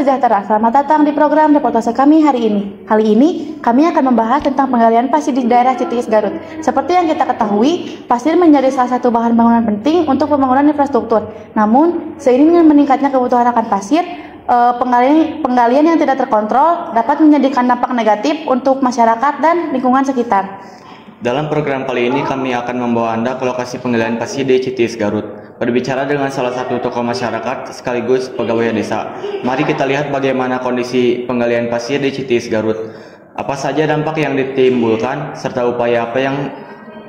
sejahtera, selamat datang di program reportase kami hari ini. Kali ini, kami akan membahas tentang penggalian pasir di daerah Cities Garut. Seperti yang kita ketahui, pasir menjadi salah satu bahan bangunan penting untuk pembangunan infrastruktur. Namun, seiring dengan meningkatnya kebutuhan akan pasir, penggalian yang tidak terkontrol dapat menjadikan dampak negatif untuk masyarakat dan lingkungan sekitar. Dalam program kali ini, kami akan membawa Anda ke lokasi penggalian pasir di Cities Garut. Berbicara dengan salah satu tokoh masyarakat sekaligus pegawai desa. Mari kita lihat bagaimana kondisi penggalian pasir di Cities Garut. Apa saja dampak yang ditimbulkan serta upaya apa yang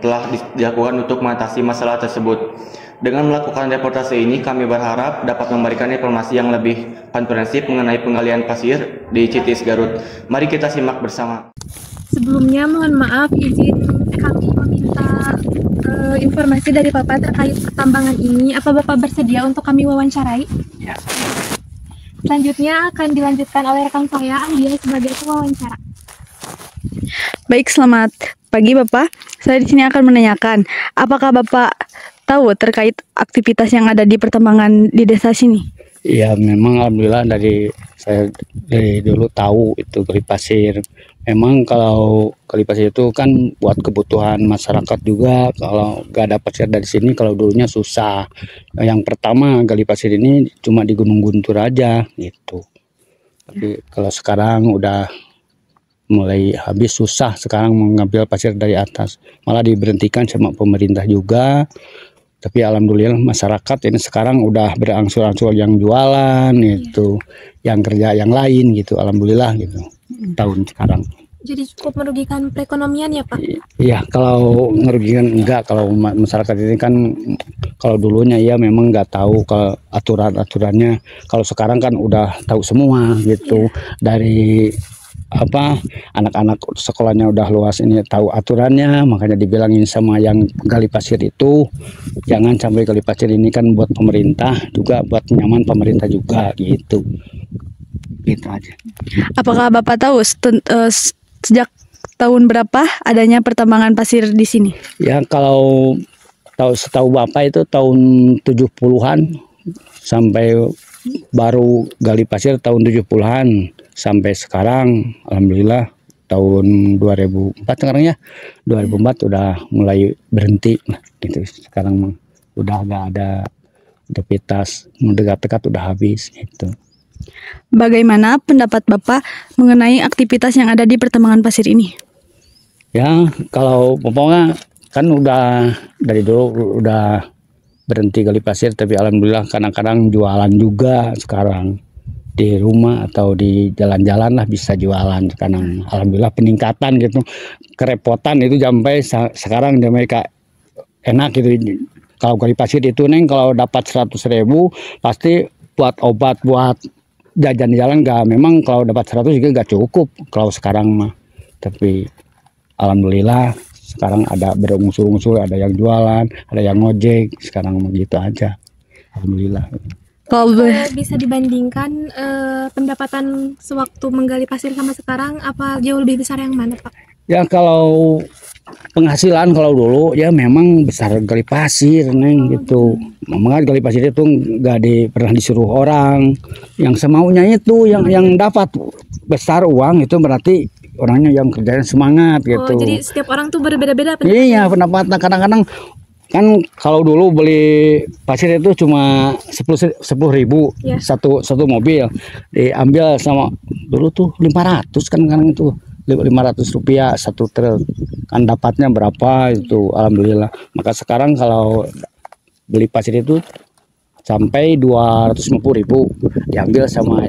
telah dilakukan untuk mengatasi masalah tersebut. Dengan melakukan reportase ini, kami berharap dapat memberikan informasi yang lebih komprehensif mengenai penggalian pasir di Cities Garut. Mari kita simak bersama. Sebelumnya mohon maaf, izin kami meminta informasi dari Bapak terkait pertambangan ini. Apa Bapak bersedia untuk kami wawancarai? Ya. Selanjutnya akan dilanjutkan oleh rekan saya, Anggia, sebagai pewawancara. Baik, selamat pagi Bapak. Saya di sini akan menanyakan, apakah Bapak tahu terkait aktivitas yang ada di pertambangan di desa sini? Ya, memang alhamdulillah saya dari dulu tahu itu gali pasir. Memang kalau gali pasir itu kan buat kebutuhan masyarakat juga. Kalau nggak ada pasir dari sini, kalau dulunya susah. Yang pertama gali pasir ini cuma di Gunung Guntur aja gitu. Tapi kalau sekarang udah mulai habis, susah sekarang mengambil pasir dari atas. Malah diberhentikan sama pemerintah juga. Tapi alhamdulillah masyarakat ini sekarang udah berangsur-angsur yang jualan itu, yang kerja yang lain gitu. Alhamdulillah gitu. Tahun sekarang. Jadi cukup merugikan perekonomian ya Pak? Iya, kalau merugikan enggak. Kalau masyarakat ini kan kalau dulunya ya memang nggak tahu kalau aturan-aturannya. Kalau sekarang kan udah tahu semua gitu. Dari anak-anak sekolahnya udah luas ini tahu aturannya, makanya dibilangin sama yang gali pasir itu jangan sampai gali pasir ini kan buat pemerintah juga, buat nyaman pemerintah juga gitu aja. Apakah Bapak tahu sejak tahun berapa adanya pertambangan pasir di sini? Ya, kalau setahu Bapak itu tahun 70-an sampai baru gali pasir tahun 70-an sampai sekarang alhamdulillah tahun 2004 sekarang ya. 2004 udah mulai berhenti gitu. Sekarang udah nggak ada aktivitas, dekat-dekat udah habis gitu. Bagaimana pendapat Bapak mengenai aktivitas yang ada di pertambangan pasir ini? Ya, kalau pokoknya kan udah dari dulu udah berhenti gali pasir, tapi alhamdulillah kadang-kadang jualan juga sekarang di rumah atau di jalan-jalan lah bisa jualan sekarang. Alhamdulillah peningkatan gitu. Kerepotan itu sampai sekarang mereka enak gitu. Kalau gali pasir itu Neng, kalau dapat 100.000 pasti buat obat, buat jajan jalan nggak. Memang kalau dapat 100 juga nggak cukup kalau sekarang mah. Tapi alhamdulillah sekarang ada berunsur-unsur, ada yang jualan, ada yang ngojek, sekarang begitu aja. Alhamdulillah. Kalau bisa dibandingkan pendapatan sewaktu menggali pasir sama sekarang, apa jauh lebih besar yang mana Pak? Ya, kalau penghasilan kalau dulu ya memang besar gali pasir Neng gitu. Memang gali pasir itu nggak pernah disuruh orang, yang semaunya itu yang dapat besar uang itu berarti orangnya yang kerjanya semangat gitu. Oh, jadi setiap orang tuh berbeda-beda pendapatnya. Iya, pendapatnya kadang-kadang kan kalau dulu beli pasir itu cuma 10.000 ya. satu mobil, diambil sama dulu tuh 500 kan sekarang itu 500 rupiah satu truk, kan dapatnya berapa itu alhamdulillah. Maka sekarang kalau beli pasir itu sampai 250.000 diambil sama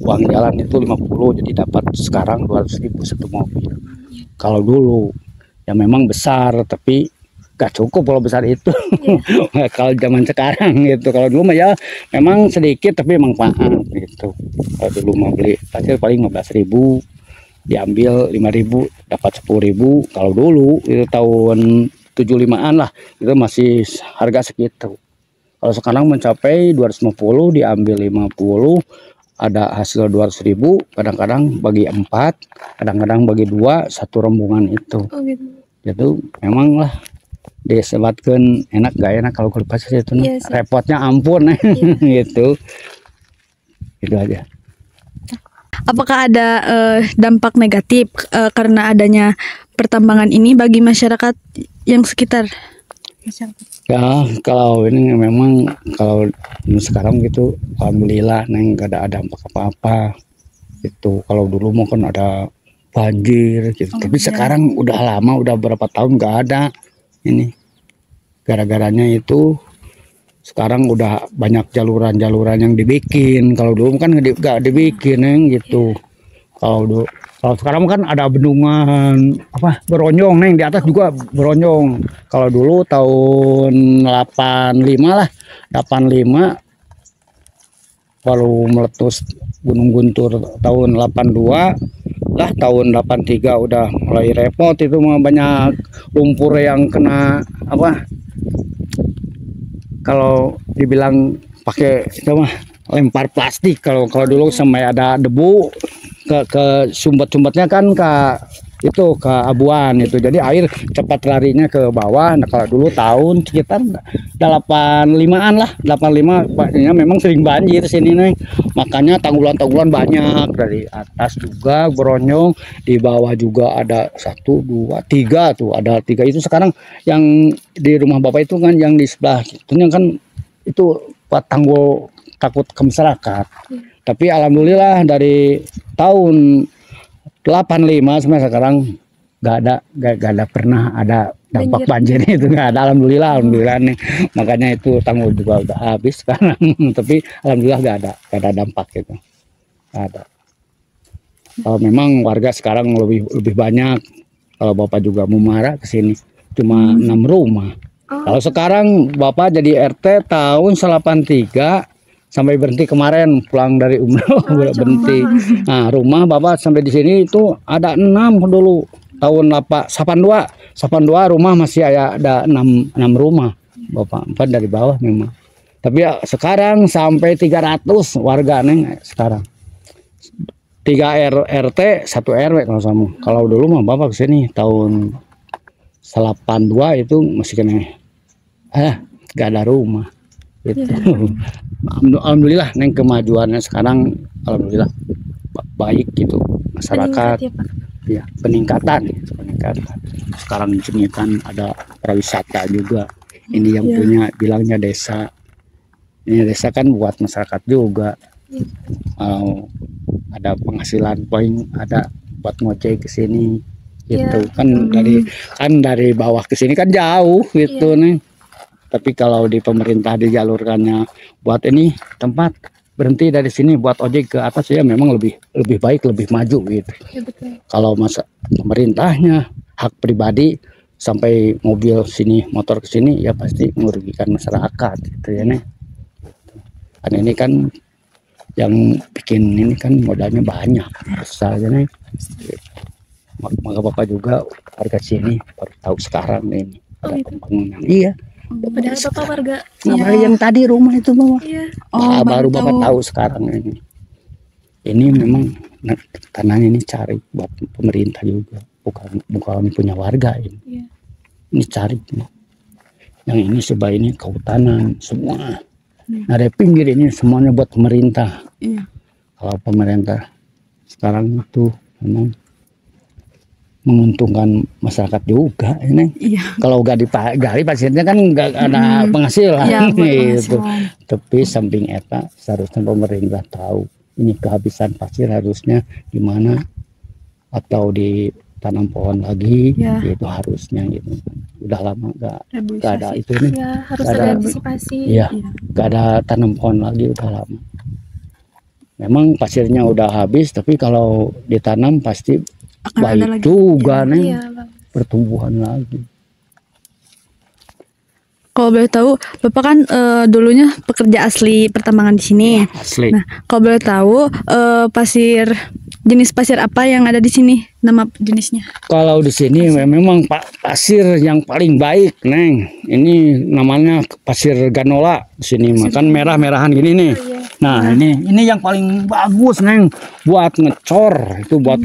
uang jalan itu 50, jadi dapat sekarang 200.000 satu mobil. Kalau dulu ya memang besar tapi gak cukup kalau besar itu. Kalau zaman sekarang gitu. Kalau dulu mah ya memang sedikit tapi manfaat gitu. Kalau dulu mau beli pasir paling 15.000, diambil 5.000 dapat 10.000. Kalau dulu itu tahun 75-an lah, itu masih harga segitu. Kalau sekarang mencapai 250, diambil 50, ada hasil 200.000, kadang-kadang bagi 4, kadang-kadang bagi 2, satu rombongan itu. Oh, gitu. Itu memang lah disebutkan enak gak enak kalau gali pasir itu. Yes, repotnya ampun gitu. Itu aja. Apakah ada dampak negatif karena adanya pertambangan ini bagi masyarakat yang sekitar? Ya kalau ini memang kalau sekarang gitu alhamdulillah neng gak ada dampak apa-apa. Itu kalau dulu mau kan ada banjir gitu. Tapi sekarang udah lama, udah berapa tahun nggak ada ini. Gara-garanya itu sekarang udah banyak jaluran-jaluran yang dibikin. Kalau dulu kan nggak dibikin neng gitu. Kalau sekarang kan ada bendungan apa beronyong neng, di atas juga beronyong. Kalau dulu tahun 85 lah, 85 baru meletus Gunung Guntur tahun 82 lah, tahun 83 udah mulai repot itu mah, banyak lumpur yang kena apa, kalau dibilang pakai itu mah lempar plastik. Kalau dulu sampai ada debu ke sumbat-sumbatnya kan ke itu ke abuan itu, jadi air cepat larinya ke bawah. Nah kalau dulu tahun sekitar 85-an lah, 85 ya, memang sering banjir sini nih, makanya tanggulan-tanggulan banyak, dari atas juga beronyong, di bawah juga ada 1, 2, 3 tuh, ada 3 itu. Sekarang yang di rumah bapak itu kan yang di sebelah itu kan itu tanggul takut ke masyarakat. Tapi alhamdulillah dari tahun 85 sampai sekarang nggak ada pernah ada dampak banjir itu, nggak ada, alhamdulillah nih. Makanya itu tanggul juga udah habis sekarang. Tapi alhamdulillah nggak ada dampak gitu, nggak ada. Kalau memang warga sekarang lebih banyak. Kalau bapak juga mau marah ke sini cuma 6 rumah. Kalau sekarang bapak jadi RT tahun 83 sampai berhenti kemarin pulang dari umroh berhenti. Nah rumah bapak sampai di sini itu ada 6 dulu tahun 82 rumah masih ada 6 rumah bapak, 4 dari bawah memang. Tapi ya, sekarang sampai 300 warga neng sekarang, 3 RT 1 RW kalau sama. Kalau dulu mah bapak kesini tahun 82 itu masih kena gak ada rumah gitu. Alhamdulillah neng kemajuannya sekarang alhamdulillah baik gitu masyarakat. Ya peningkatan. Sekarang di sini kan ada pariwisata juga. Ini yang punya bilangnya desa. Ini desa kan buat masyarakat juga. Ada penghasilan paling ada buat ngojek ke sini gitu. Kan dari bawah ke sini kan jauh gitu nih. Tapi kalau di pemerintah dijalurkannya buat ini tempat berhenti dari sini buat ojek ke atas, ya memang lebih baik, lebih maju gitu. Kalau masa pemerintahnya hak pribadi sampai mobil sini, motor ke sini, ya pasti merugikan masyarakat gitu ya nih. Karena ini kan yang bikin ini kan modalnya banyak besar ya nih. Maka bapak juga warga sini baru tahu sekarang ini ada pembangunan. Iya. Padahal bapak warga yang tadi rumah itu bapak. Iya. Baru bapak tahu sekarang ini. Ini memang tanahnya ini cari buat pemerintah juga, bukan punya warga ini. Iya. Ini cari. Yang ini sebelah ini kehutanan semua. Nah dari pinggir ini semuanya buat pemerintah. Iya. Kalau pemerintah sekarang itu memang menguntungkan masyarakat juga ini. Iya. Kalau nggak digali pasirnya kan nggak ada penghasilan gitu. Tapi samping eta seharusnya pemerintah tahu ini kehabisan pasir harusnya gimana, atau ditanam pohon lagi gitu harusnya gitu. Udah lama nggak ada itu nih. Ya, harus ada antisipasi. Iya, nggak ada tanam pohon lagi udah lama. Memang pasirnya udah habis, tapi kalau ditanam pasti baik juga nih, pertumbuhan lagi. Kalau boleh tahu, bapak kan dulunya pekerja asli pertambangan di sini. Asli. Nah, kalau boleh tahu jenis pasir apa yang ada di sini, nama jenisnya? Kalau di sini memang pasir yang paling baik, neng. Ini namanya pasir ganola di sini, makan merah-merahan gini nih. Nah ini yang paling bagus neng, buat ngecor itu, buat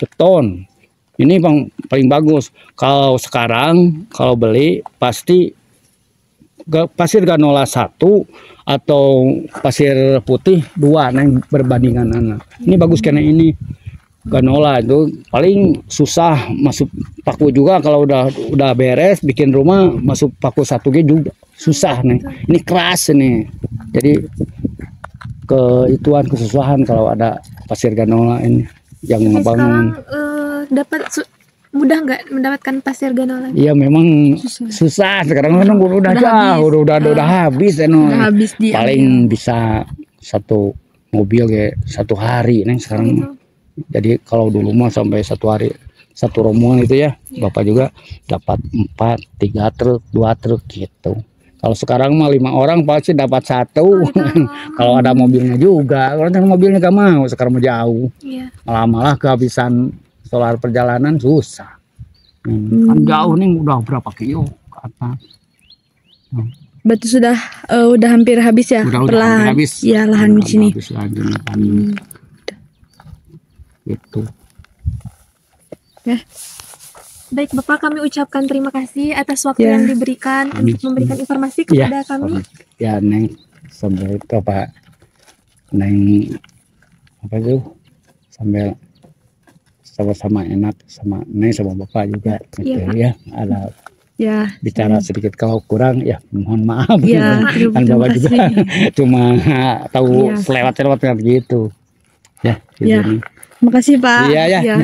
beton. Ini paling bagus. Kalau sekarang kalau beli pasti pasir ganola 1 atau pasir putih 2 yang berbandingan anak. Ini bagus karena ini ganola itu paling susah masuk paku juga kalau udah beres bikin rumah masuk paku 1 juga susah nih. Ini keras nih. Jadi kesusahan kalau ada pasir ganola ini yang Jadi ngebangun. Sekarang mudah nggak mendapatkan pasir ganola? Iya memang susah sekarang kan udah jauh udah habis Udah habis di paling bisa 1 mobil kayak 1 hari nih sekarang. Gitu. Jadi kalau dulu mah sampai 1 hari 1 rombongan itu ya Bapak juga dapat 4 3 truk 2 truk gitu. Kalau sekarang mah 5 orang pasti dapat 1 kalau ada mobilnya juga. Kalau ada mobilnya gak mau sekarang mau jauh. Iya. Malah kehabisan solar perjalanan susah. Kan jauh nih udah berapa kilo ke atas. Berarti udah hampir habis ya? Udah perlahan. hampir habis. Iya, lahan di sini. Habis lagi nih kan. Gitu. Ya. Baik Bapak, kami ucapkan terima kasih atas waktu yang diberikan untuk memberikan informasi kepada kami. Ya Neng, sampai itu Pak Neng apa itu sambil sama-sama enak sama Neng sama Bapak juga gitu ya. Ada bicara sedikit kalau kurang ya mohon maaf. Kan Bapak juga cuma tahu selewat-selewat gitu. Ya. Makasih Pak. Iya.